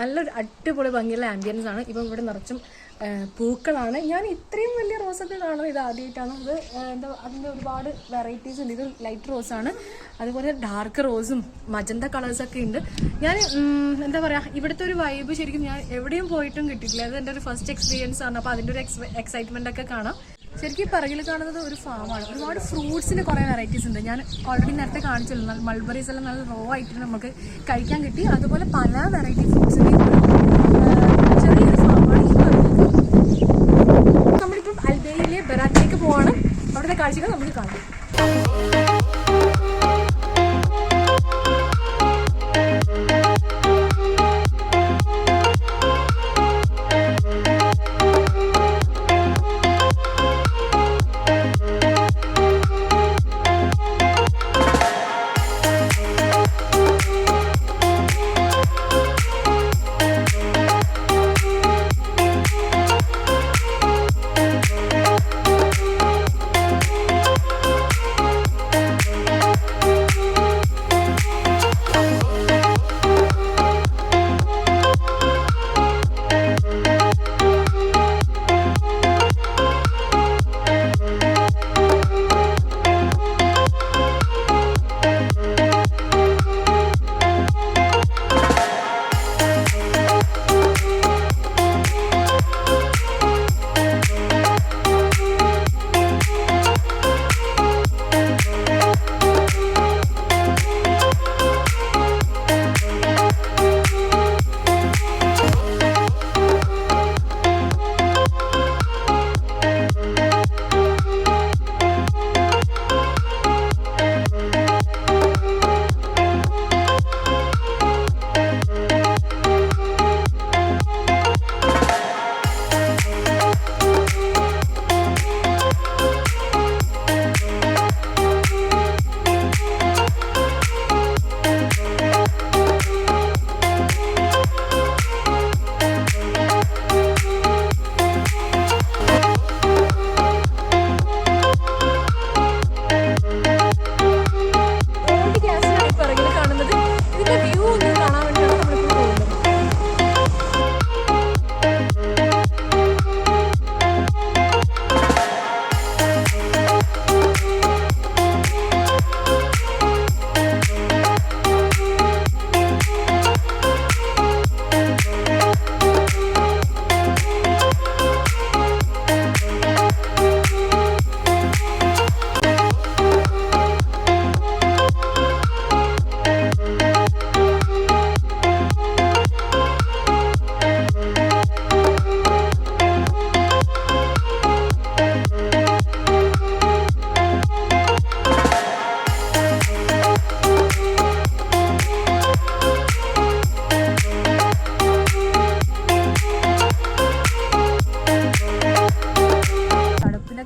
നല്ലൊരു അടിപൊളി ഭംഗിയുള്ള ആംബിയൻസ് ആണ്. ഇപ്പം ഇവിടെ നിറച്ചും പൂക്കളാണ്. ഞാൻ ഇത്രയും വലിയ റോസൊക്കെ കാണുന്നത് ഇത് ആദ്യമായിട്ടാണ്. ഇത് എന്താ അതിൻ്റെ ഒരുപാട് വെറൈറ്റീസ് ഉണ്ട്. ഇത് ലൈറ്റ് റോസാണ്, അതുപോലെ ഡാർക്ക് റോസും മജന്ത കളേഴ്സൊക്കെ ഉണ്ട്. ഞാൻ എന്താ പറയുക, ഇവിടുത്തെ ഒരു വൈബ് ശരിക്കും ഞാൻ എവിടെയും പോയിട്ടും കിട്ടിയിട്ടില്ല. അത് എൻ്റെ ഒരു ഫസ്റ്റ് എക്സ്പീരിയൻസ് ആണ്. അപ്പോൾ അതിൻ്റെ ഒരു എക്സൈറ്റ്മെൻ്റ് ഒക്കെ കാണാം. ശരിക്കും പിറകിൽ കാണുന്നത് ഒരു ഫാമാണ്. ഒരുപാട് ഫ്രൂട്ട്സിന് കുറേ വെറൈറ്റീസ് ഉണ്ട്. ഞാൻ ഓൾറെഡി നേരത്തെ കാണിച്ചല്ലോ, മൾബറീസ് എല്ലാം നല്ല റോ ആയിട്ട് നമുക്ക് കഴിക്കാൻ കിട്ടി. അതുപോലെ പല വെറൈറ്റി ഫ്രൂട്ട്സിൻ്റെ ചെറിയൊരു ഫാമാണ് ഈ പറയുന്നത്. നമ്മളിപ്പം അൽബേയിലെ ബെറാത്തിലേക്ക് പോവാണ്. അവിടുത്തെ കാഴ്ചകൾ നമുക്ക് കാണാം.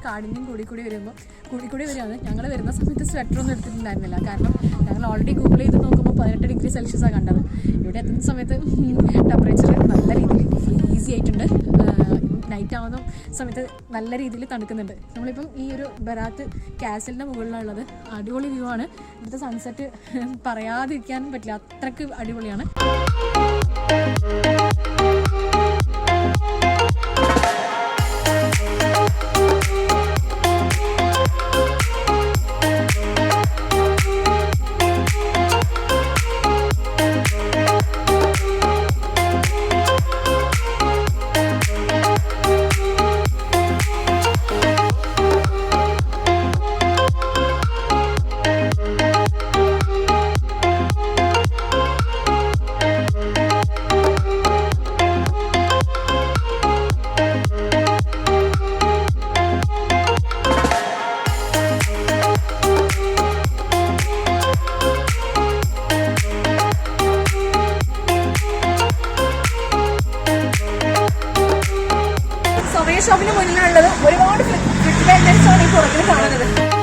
കാടിനും കൂടി വരികയാണ്. ഞങ്ങൾ വരുന്ന സമയത്ത് സ്വെറ്ററൊന്നും എടുത്തിട്ടുണ്ടായിരുന്നില്ല. കാരണം ഞങ്ങൾ ഓൾറെഡി ഗൂഗിൾ ചെയ്ത് നോക്കുമ്പോൾ 18 ഡിഗ്രി സെൽഷ്യസാണ് കണ്ടത്. ഇവിടെ എത്തുന്ന സമയത്ത് ടെമ്പറേച്ചർ നല്ല രീതിയിൽ ഈസി ആയിട്ടുണ്ട്. നൈറ്റ് ആവുന്ന സമയത്ത് നല്ല രീതിയിൽ തണുക്കുന്നുണ്ട്. നമ്മളിപ്പം ഈ ഒരു ബെറാത്ത് കാസലിൻ്റെ മുകളിലുള്ളത്. അടിപൊളി വ്യൂ ആണ്. ഇവിടുത്തെ സൺസെറ്റ് പറയാതിരിക്കാൻ പറ്റില്ല, അത്രയ്ക്ക് അടിപൊളിയാണ്. ഷോപ്പിന് മുന്നിലുള്ളത് ഒരുപാട് ഫ്ലിപ്പ് വെൻഡേഴ്സാണ് ഈ പുറകിൽ കാണുന്നത്.